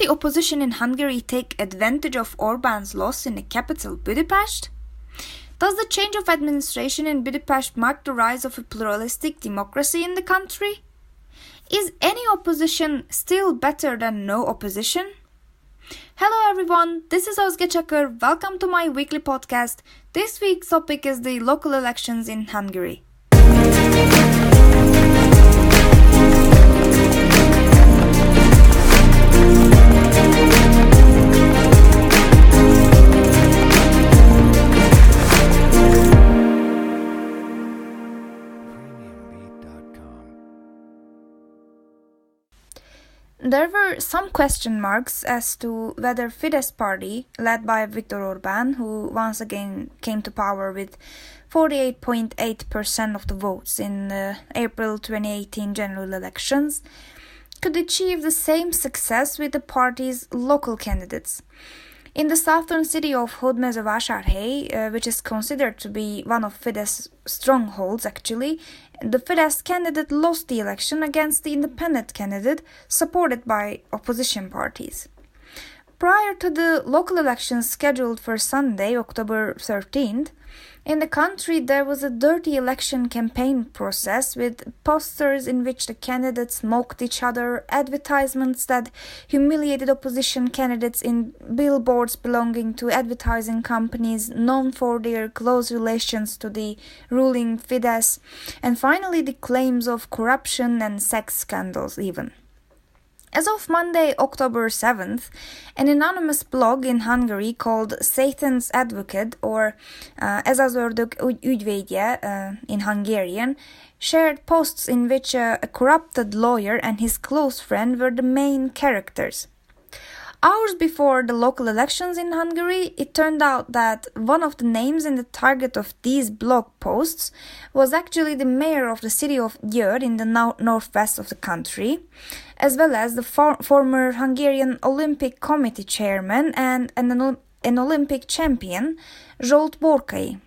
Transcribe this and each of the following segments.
the opposition in Hungary take advantage of Orban's loss in the capital, Budapest? Does the change of administration in Budapest mark the rise of a pluralistic democracy in the country? Is any opposition still better than no opposition? Hello everyone, this is Özge Çakır. Welcome to my weekly podcast. This week's topic is the local elections in Hungary. There were some question marks as to whether Fidesz party, led by Viktor Orbán, who once again came to power with 48.8% of the votes in the April 2018 general elections, could achieve the same success with the party's local candidates. In the southern city of Hódmezővásárhely, which is considered to be one of Fidesz strongholds actually, the Fidesz candidate lost the election against the independent candidate supported by opposition parties. Prior to the local elections scheduled for Sunday, October 13th, in the country there was a dirty election campaign process with posters in which the candidates mocked each other, advertisements that humiliated opposition candidates in billboards belonging to advertising companies known for their close relations to the ruling Fidesz, and finally the claims of corruption and sex scandals even. As of Monday, October 7th, an anonymous blog in Hungary called Satan's Advocate, or Ez az ördög ügyvédje in Hungarian, shared posts in which a corrupted lawyer and his close friend were the main characters. Hours before the local elections in Hungary, it turned out that one of the names in the target of these blog posts was actually the mayor of the city of Győr in the northwest of the country, as well as the former Hungarian Olympic Committee chairman and an Olympic champion, Zsolt Borkai.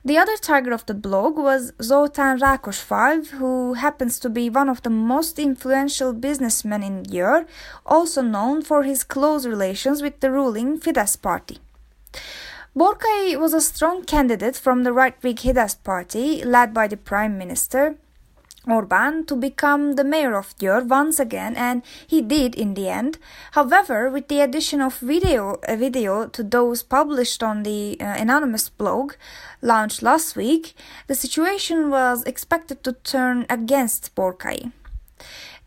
The other target of the blog was Zoltán Rákosfalv, who happens to be one of the most influential businessmen in Győr, also known for his close relations with the ruling Fidesz party. Borkai was a strong candidate from the right-wing Fidesz party, led by the Prime Minister Orbán, to become the mayor of Győr once again, and he did in the end. However, with the addition of a video to those published on the anonymous blog launched last week, the situation was expected to turn against Borkai.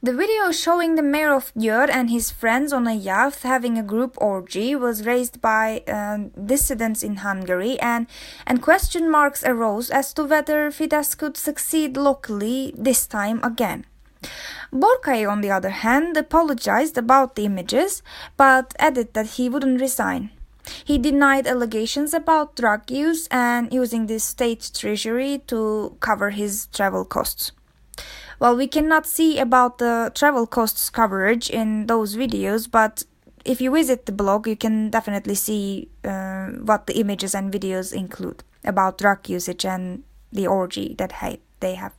The video showing the mayor of Győr and his friends on a yacht having a group orgy was raised by dissidents in Hungary, and question marks arose as to whether Fidesz could succeed locally this time again. Borkai, on the other hand, apologized about the images, but added that he wouldn't resign. He denied allegations about drug use and using the state treasury to cover his travel costs. Well, we cannot see about the travel costs coverage in those videos, but if you visit the blog, you can definitely see what the images and videos include about drug usage and the orgy that they have.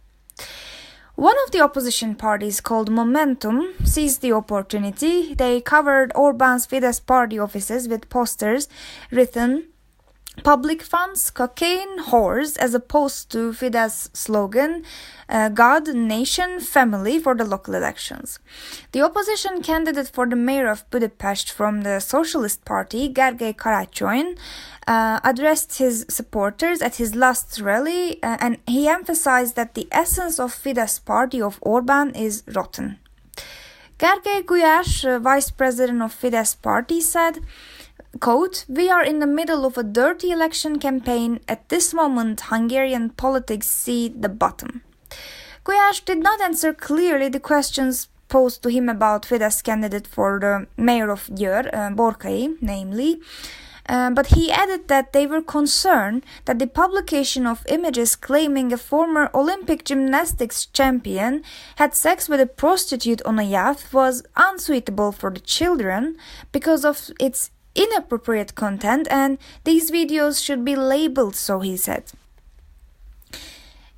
One of the opposition parties, called Momentum, seized the opportunity. They covered Orbán's Fidesz party offices with posters written "Public funds, cocaine, whores," as opposed to Fidesz slogan "God, Nation, Family" for the local elections. The opposition candidate for the mayor of Budapest from the Socialist Party, Gergely Karácsony, addressed his supporters at his last rally, and he emphasized that the essence of Fidesz party of Orbán is rotten. Gergely Gulyás, vice president of Fidesz party, said, quote, "We are in the middle of a dirty election campaign. At this moment, Hungarian politics see the bottom." Gulyás did not answer clearly the questions posed to him about Fidesz candidate for the mayor of Győr, Borkai, namely, but he added that they were concerned that the publication of images claiming a former Olympic gymnastics champion had sex with a prostitute on a yacht was unsuitable for the children because of its inappropriate content, and these videos should be labeled, so he said.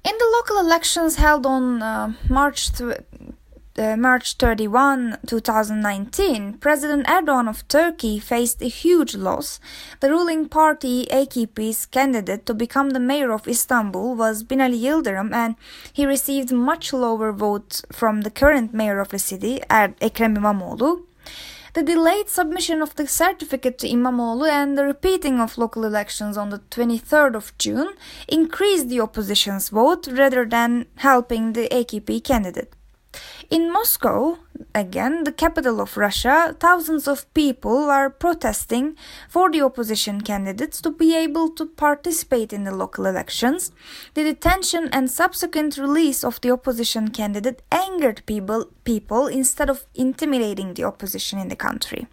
In the local elections held on March March 31, 2019, President Erdogan of Turkey faced a huge loss. The ruling party AKP's candidate to become the mayor of Istanbul was Binali Yildirim, and he received much lower votes from the current mayor of the city, Ekrem İmamoğlu. The delayed submission of the certificate to İmamoğlu and the repeating of local elections on the 23rd of June increased the opposition's vote rather than helping the AKP candidate. In Moscow, again, the capital of Russia, thousands of people are protesting for the opposition candidates to be able to participate in the local elections. The detention and subsequent release of the opposition candidate angered people instead of intimidating the opposition in the country.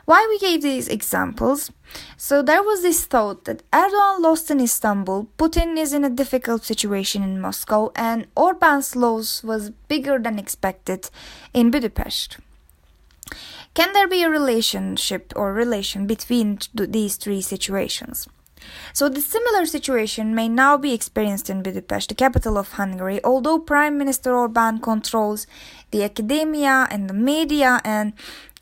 Why we gave these examples? So there was this thought that Erdogan lost in Istanbul, Putin is in a difficult situation in Moscow, and Orban's loss was bigger than expected in Budapest. Can there be a relationship or relation between these three situations? So the similar situation may now be experienced in Budapest, the capital of Hungary, although Prime Minister Orban controls the academia and the media, and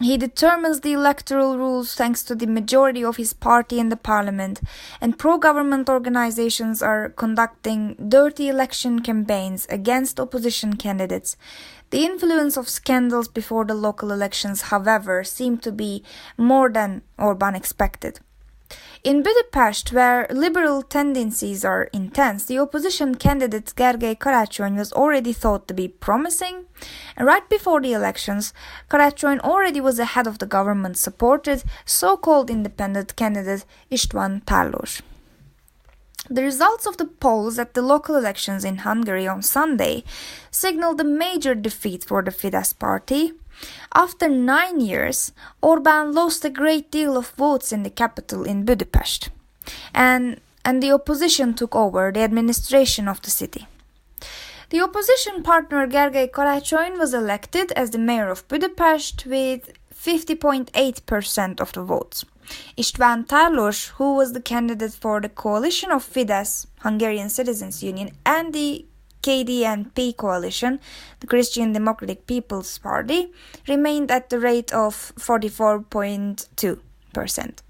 he determines the electoral rules thanks to the majority of his party in the parliament, and pro-government organizations are conducting dirty election campaigns against opposition candidates. The influence of scandals before the local elections, however, seemed to be more than Orban expected. In Budapest, where liberal tendencies are intense, the opposition candidate Gergely Karácsony was already thought to be promising. And right before the elections, Karácsony already was ahead of the government-supported so-called independent candidate István Tarlós. The results of the polls at the local elections in Hungary on Sunday signaled a major defeat for the Fidesz party. After 9 years, Orban lost a great deal of votes in the capital in Budapest, and the opposition took over the administration of the city. The opposition partner Gergely Karácsony was elected as the mayor of Budapest with 50.8% of the votes. István Tarlós, who was the candidate for the coalition of Fidesz, Hungarian Citizens Union, and the KDNP coalition, the Christian Democratic People's Party, remained at the rate of 44.2%.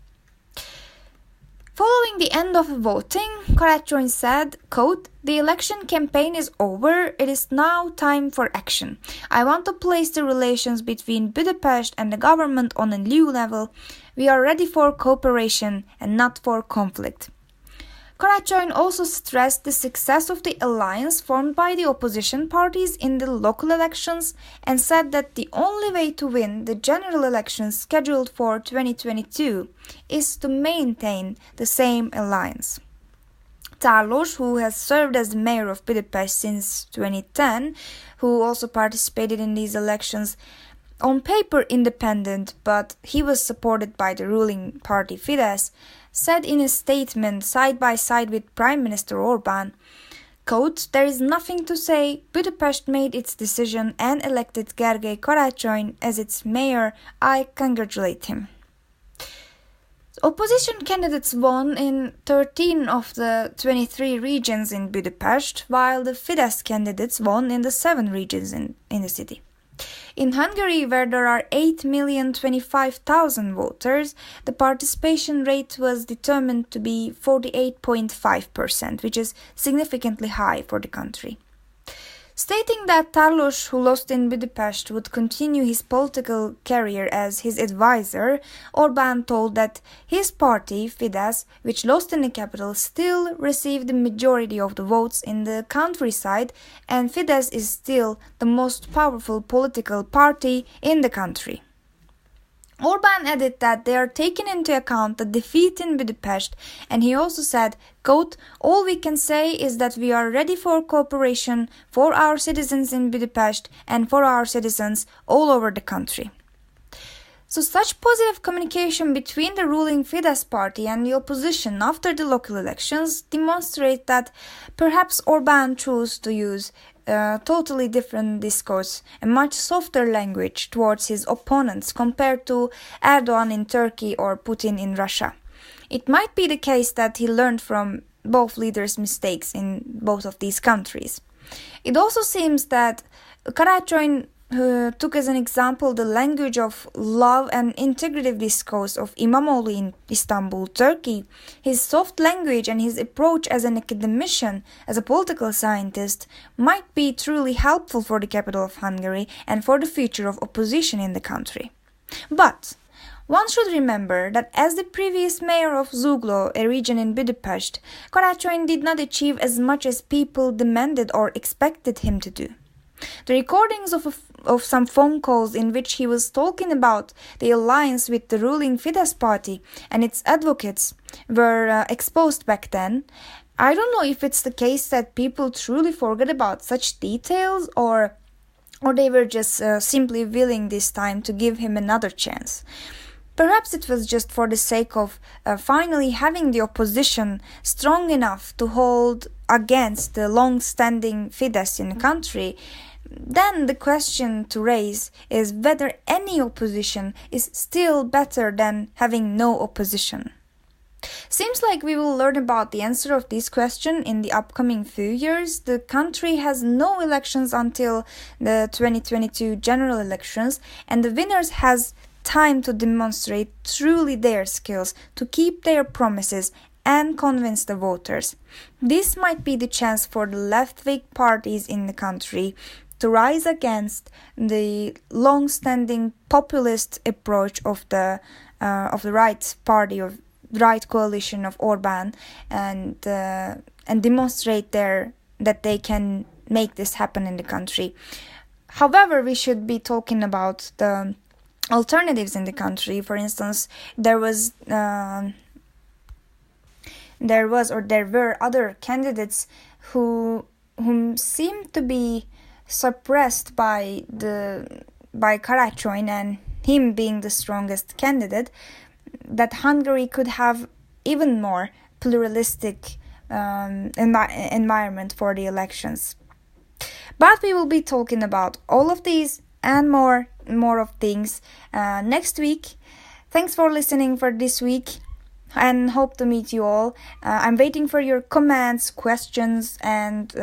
Following the end of voting, Karácsony said, quote, "The election campaign is over, it is now time for action. I want to place the relations between Budapest and the government on a new level. We are ready for cooperation and not for conflict." Karácsony also stressed the success of the alliance formed by the opposition parties in the local elections and said that the only way to win the general elections scheduled for 2022 is to maintain the same alliance. Tarlós, who has served as the mayor of Budapest since 2010, who also participated in these elections, on paper independent, but he was supported by the ruling party Fidesz, said in a statement side by side with Prime Minister Orban, quote, "There is nothing to say. Budapest made its decision and elected Gergely Karácsony as its mayor. I congratulate him." Opposition candidates won in 13 of the 23 regions in Budapest, while the Fidesz candidates won in the 7 regions in the city. In Hungary, where there are 8,025,000 voters, the participation rate was determined to be 48.5%, which is significantly high for the country. Stating that Tarlós, who lost in Budapest, would continue his political career as his advisor, Orban told that his party, Fidesz, which lost in the capital, still received the majority of the votes in the countryside, and Fidesz is still the most powerful political party in the country. Orban added that they are taking into account the defeat in Budapest, and he also said, quote, "All we can say is that we are ready for cooperation for our citizens in Budapest and for our citizens all over the country." So such positive communication between the ruling Fidesz party and the opposition after the local elections demonstrate that perhaps Orban chose to use a totally different discourse, a much softer language towards his opponents compared to Erdogan in Turkey or Putin in Russia. It might be the case that he learned from both leaders' mistakes in both of these countries. It also seems that Karácsony took as an example the language of love and integrative discourse of İmamoğlu in Istanbul, Turkey. His soft language and his approach as an academician, as a political scientist, might be truly helpful for the capital of Hungary and for the future of opposition in the country. But one should remember that as the previous mayor of Zuglo, a region in Budapest, Karacsony did not achieve as much as people demanded or expected him to do. The recordings of some phone calls in which he was talking about the alliance with the ruling Fidesz party and its advocates were exposed back then. I don't know if it's the case that people truly forget about such details or they were just simply willing this time to give him another chance. Perhaps it was just for the sake of finally having the opposition strong enough to hold against the long-standing Fidesz in the country. Then the question to raise is whether any opposition is still better than having no opposition. Seems like we will learn about the answer of this question in the upcoming few years. The country has no elections until the 2022 general elections, and the winners has time to demonstrate truly their skills, to keep their promises and convince the voters. This might be the chance for the left-wing parties in the country to rise against the long-standing populist approach of the right party, of right coalition of Orban, and demonstrate that they can make this happen in the country. However, we should be talking about the alternatives in the country. For instance, there were other candidates whom seemed to be suppressed by Karacsony and him being the strongest candidate, that Hungary could have even more pluralistic environment for the elections. But we will be talking about all of these and more of things next week. Thanks for listening for this week and hope to meet you all. I'm waiting for your comments, questions, and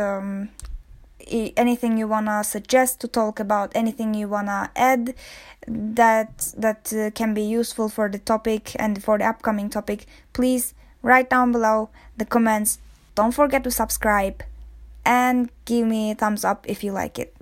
anything you wanna suggest to talk about, anything you wanna add that can be useful for the topic and for the upcoming topic. Please write down below the comments. Don't forget to subscribe and give me a thumbs up if you like it.